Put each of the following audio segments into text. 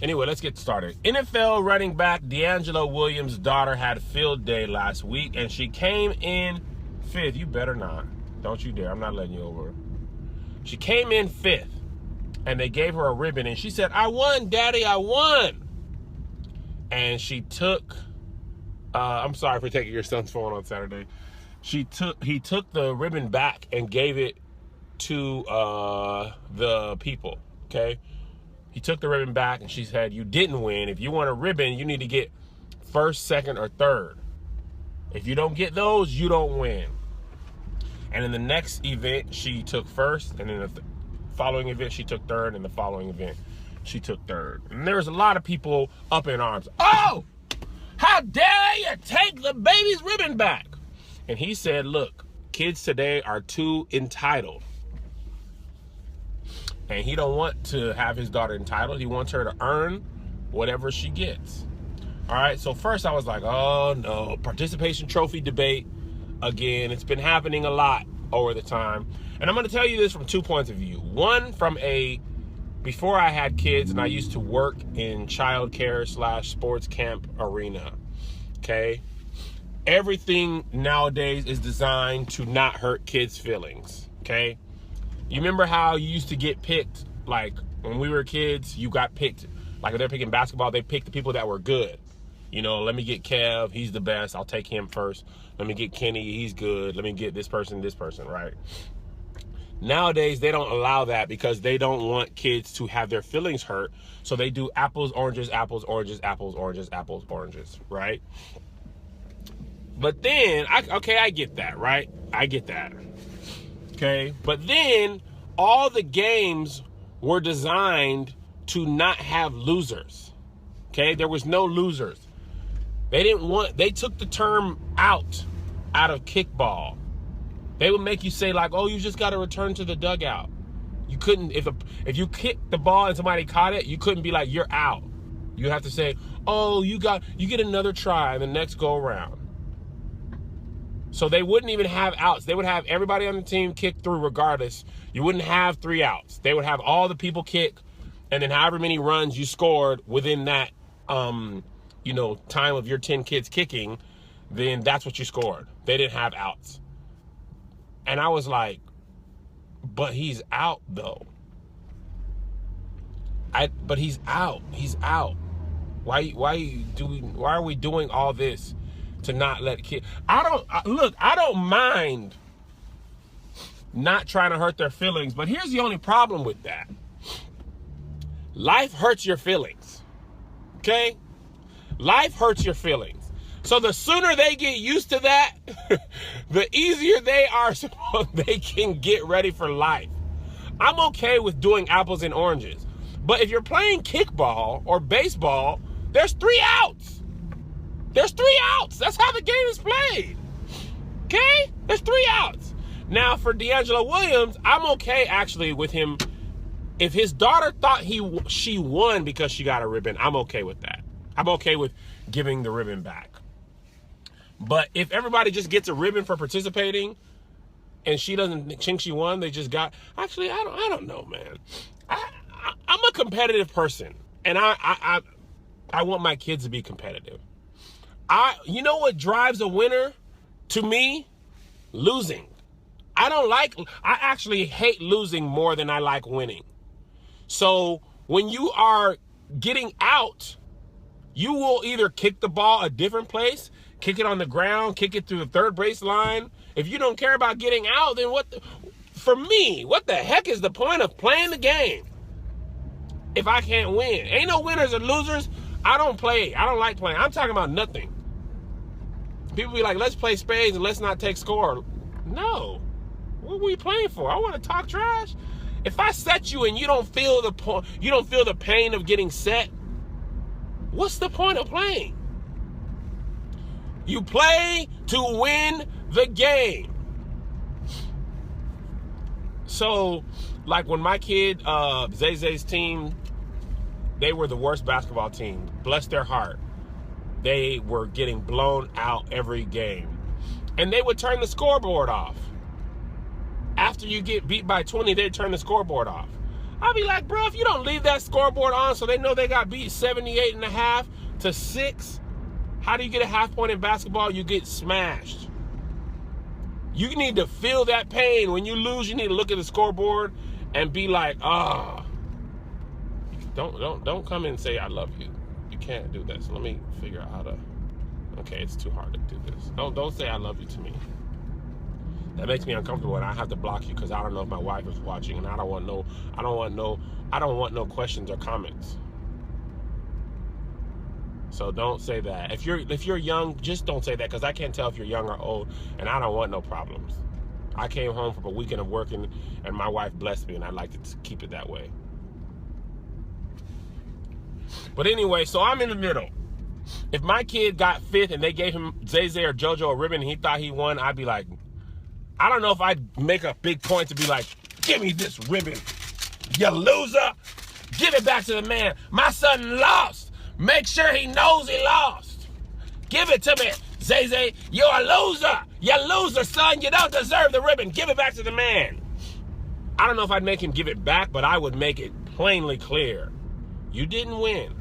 Anyway, let's get started. NFL running back D'Angelo Williams' daughter had field day last week, and she came in fifth. You better not. Don't you dare. I'm not letting you over. She came in fifth, and they gave her a ribbon, and she said, "I won, Daddy, I won." And she took, I'm sorry for taking your son's phone on Saturday. He took the ribbon back and gave it to the people, okay? He took the ribbon back, and she said, "You didn't win. If you want a ribbon, you need to get first, second, or third. If you don't get those, you don't win." And in the next event, she took first, and in the following event, she took third, and the following event, she took third. And there was a lot of people up in arms. "Oh, how dare you take the baby's ribbon back?" And he said, "Look, kids today are too entitled." And he don't want to have his daughter entitled. He wants her to earn whatever she gets. All right, so first I was like, oh no, participation trophy debate again. It's been happening a lot over the time. And I'm going to tell you this from 2 points of view. One, from before I had kids and I used to work in childcare / sports camp arena, okay? Everything nowadays is designed to not hurt kids' feelings, okay? You remember how you used to get picked, like when we were kids, you got picked, like if they're picking basketball, they picked the people that were good. You know, let me get Kev, he's the best, I'll take him first. Let me get Kenny, he's good. Let me get this person, right? Nowadays, they don't allow that because they don't want kids to have their feelings hurt. So they do apples, oranges, apples, oranges, apples, oranges, apples, oranges, right? But then, I get that, right? I get that. Okay, but then all the games were designed to not have losers. Okay, there was no losers. They took the term out of kickball. They would make you say like, "Oh, you just got to return to the dugout." You couldn't, if you kicked the ball and somebody caught it, you couldn't be like, "You're out." You have to say, "Oh, you get another try the next go around." So they wouldn't even have outs. They would have everybody on the team kick through regardless. You wouldn't have 3 outs. They would have all the people kick, and then however many runs you scored within that, time of your 10 kids kicking, then that's what you scored. They didn't have outs. And I was like, but he's out though. But he's out. He's out. Why are we doing all this to not let kids? I don't mind not trying to hurt their feelings, but here's the only problem with that. Life hurts your feelings. Okay? Life hurts your feelings. So the sooner they get used to that, the easier they can get ready for life. I'm okay with doing apples and oranges. But if you're playing kickball or baseball, there's 3 outs. There's 3 outs. That's how the game is played. Okay? There's 3 outs. Now, for D'Angelo Williams, I'm okay actually with him. If his daughter thought she won because she got a ribbon, I'm okay with that. I'm okay with giving the ribbon back. But if everybody just gets a ribbon for participating and she doesn't think she won, they just got... Actually, I don't know, man. I'm a competitive person, and I want my kids to be competitive. You know what drives a winner to me? Losing. I actually hate losing more than I like winning. So when you are getting out, you will either kick the ball a different place, kick it on the ground, kick it through the third base line. If you don't care about getting out, then for me, what the heck is the point of playing the game if I can't win? Ain't no winners or losers. I don't play. I don't like playing. I'm talking about nothing. People be like, let's play spades and let's not take score. No. What are we playing for? I want to talk trash. If I set you and you don't feel the pain of getting set, what's the point of playing? You play to win the game. So, like when my kid, Zay's team, they were the worst basketball team. Bless their heart. They were getting blown out every game. And they would turn the scoreboard off. After you get beat by 20, they'd turn the scoreboard off. I'll be like, bro, if you don't leave that scoreboard on so they know they got beat 78.5 to 6, how do you get a half point in basketball? You get smashed. You need to feel that pain. When you lose, you need to look at the scoreboard and be like, oh, don't come in and say I love you. You can't do this. Let me figure out how to. Okay, it's too hard to do this. Don't say I love you to me. That makes me uncomfortable, and I have to block you because I don't know if my wife is watching, and I don't want no questions or comments. So don't say that. If you're young, just don't say that, because I can't tell if you're young or old, and I don't want no problems. I came home from a weekend of working, and my wife blessed me, and I'd like to keep it that way. But anyway, so I'm in the middle. If my kid got 5th and they gave him Zay or JoJo a ribbon and he thought he won, I'd be like, I don't know if I'd make a big point to be like, give me this ribbon, you loser. Give it back to the man. My son lost. Make sure he knows he lost. Give it to me. Zay, you're a loser. You loser, son. You don't deserve the ribbon. Give it back to the man. I don't know if I'd make him give it back, but I would make it plainly clear. You didn't win.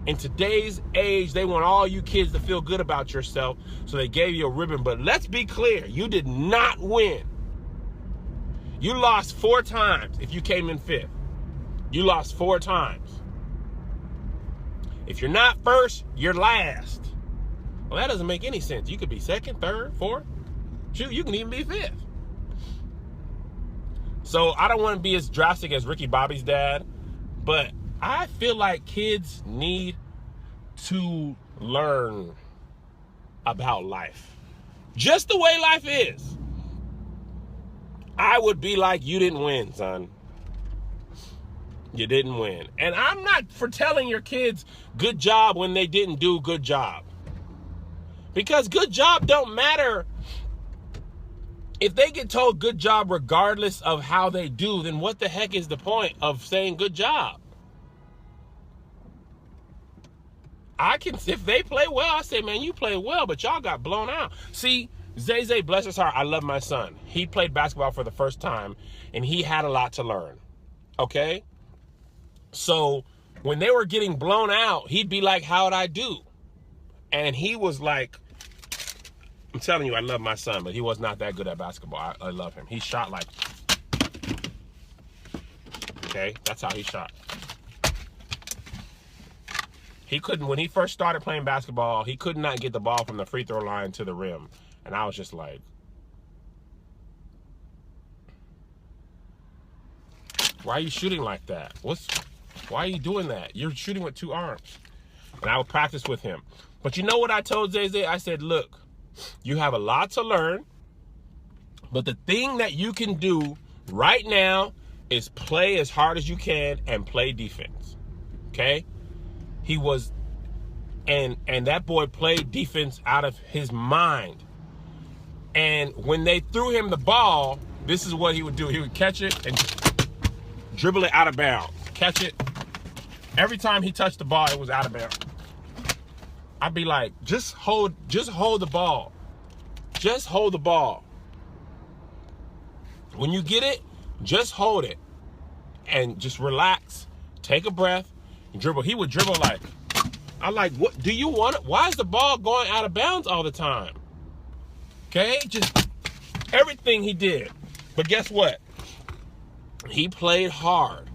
In today's age, they want all you kids to feel good about yourself, so they gave you a ribbon. But let's be clear, you did not win. You lost 4 times if you came in 5th. You lost 4 times. If you're not first, you're last. Well, that doesn't make any sense. You could be 2nd, 3rd, 4th. Shoot, you can even be 5th. So I don't want to be as drastic as Ricky Bobby's dad, but I feel like kids need to learn about life. Just the way life is. I would be like, you didn't win, son. You didn't win. And I'm not for telling your kids good job when they didn't do good job. Because good job don't matter. If they get told good job regardless of how they do, then what the heck is the point of saying good job? If they play well, I say, man, you play well, but y'all got blown out. See, Zay, bless his heart, I love my son. He played basketball for the first time, and he had a lot to learn, okay? So when they were getting blown out, he'd be like, how'd I do? And he was like, I'm telling you, I love my son, but he was not that good at basketball. I love him. He shot like, okay, that's how he shot. He couldn't, when he first started playing basketball, he could not get the ball from the free throw line to the rim. And I was just like, why are you shooting like that? Why are you doing that? You're shooting with 2 arms. And I would practice with him. But you know what I told Zay? I said, look, you have a lot to learn, but the thing that you can do right now is play as hard as you can and play defense, okay? He was, and that boy played defense out of his mind. And when they threw him the ball, this is what he would do. He would catch it and dribble it out of bounds. Catch it. Every time he touched the ball, it was out of bounds. I'd be like, just hold the ball. Just hold the ball. When you get it, just hold it. And just relax. Take a breath. And dribble. He would dribble like, I'm like, what do you want it? Why is the ball going out of bounds all the time? Okay? Just everything he did. But guess what? He played hard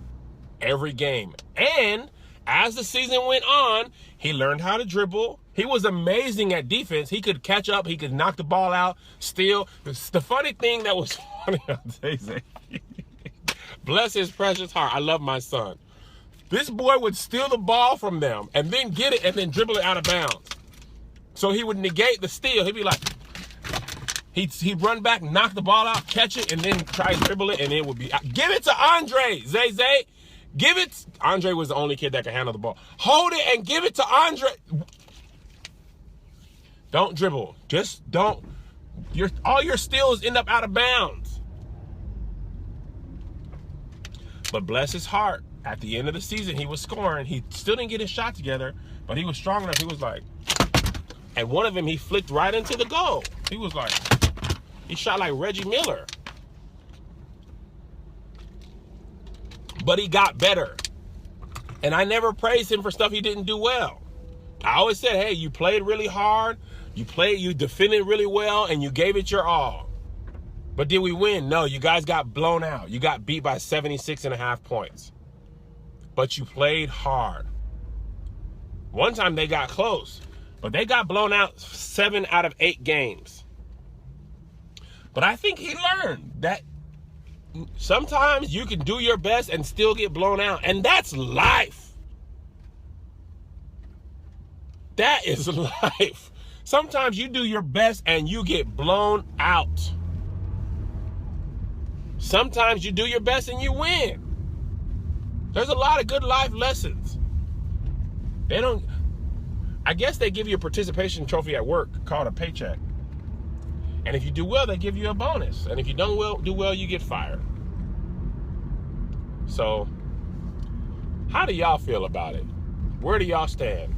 every game. And as the season went on, he learned how to dribble. He was amazing at defense. He could catch up. He could knock the ball out, steal. The funny thing that was funny, bless his precious heart. I love my son. This boy would steal the ball from them and then get it and then dribble it out of bounds. So he would negate the steal. He'd be like, he'd run back, knock the ball out, catch it, and then try to dribble it, and it would be out. Give it to Andre, Zay. Give it. Andre was the only kid that could handle the ball. Hold it and give it to Andre. Don't dribble. Just don't. All your steals end up out of bounds. But bless his heart, at the end of the season, he was scoring. He still didn't get his shot together, but he was strong enough. He was like, and one of them, he flicked right into the goal. He was like, he shot like Reggie Miller. but he got better. And I never praised him for stuff he didn't do well. I always said, hey, you played really hard, you defended really well, and you gave it your all. But did we win? No, you guys got blown out. You got beat by 76.5 points. But you played hard. One time they got close, but they got blown out 7 out of 8 games. But I think he learned that sometimes you can do your best and still get blown out. And that's life. That is life. Sometimes you do your best and you get blown out. Sometimes you do your best and you win. There's a lot of good life lessons. I guess they give you a participation trophy at work called a paycheck. And if you do well, they give you a bonus. And if you don't do well, you get fired. So, how do y'all feel about it? Where do y'all stand?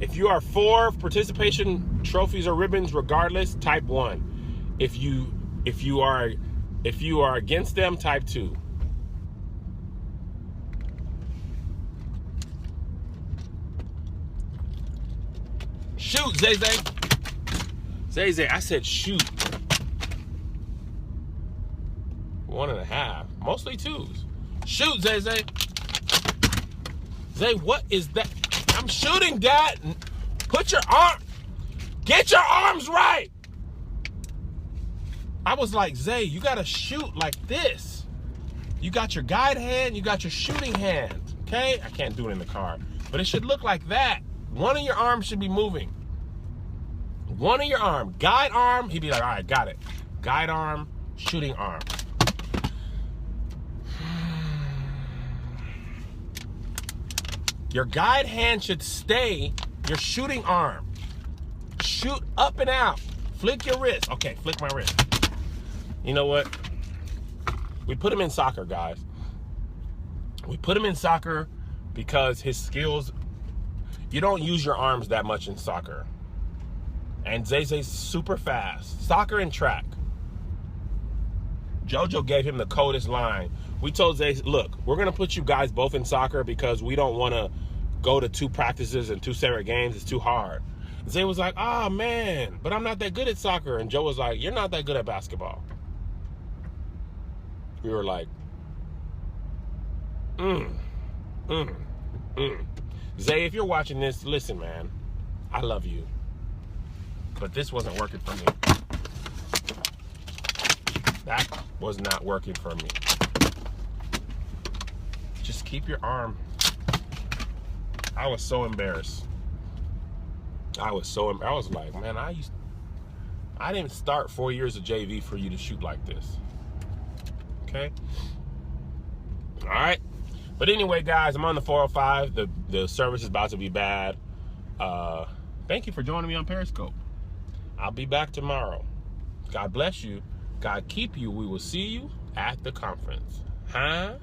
If you are for participation trophies or ribbons, regardless, type 1. If you are against them, type 2. Shoot, Zay. Zay, I said shoot. 1.5, mostly 2s. Shoot, Zay. Zay, what is that? I'm shooting, Dad. Get your arms right. I was like, Zay, you gotta shoot like this. You got your guide hand, you got your shooting hand, okay? I can't do it in the car, but it should look like that. One of your arms should be moving. One of your arm, guide arm, he'd be like, all right, got it. Guide arm, shooting arm. Your guide hand should stay your shooting arm. Shoot up and out. Flick your wrist. Okay, flick my wrist. You know what? We put him in soccer, guys. We put him in soccer because his skills, you don't use your arms that much in soccer. And Zay's super fast. Soccer and track. JoJo gave him the coldest line. We told Zay, look, we're going to put you guys both in soccer because we don't want to go to 2 practices and 2 separate games. It's too hard. Zay was like, oh, man, but I'm not that good at soccer. And Joe was like, you're not that good at basketball. We were like, Zay, if you're watching this, listen, man, I love you. But this wasn't working for me. That was not working for me. Just keep your arm. I was so embarrassed. I was like, man, I didn't start 4 years of JV for you to shoot like this. Okay? All right. But anyway, guys, I'm on the 405. The service is about to be bad. Thank you for joining me on Periscope. I'll be back tomorrow. God bless you. God keep you. We will see you at the conference. Huh?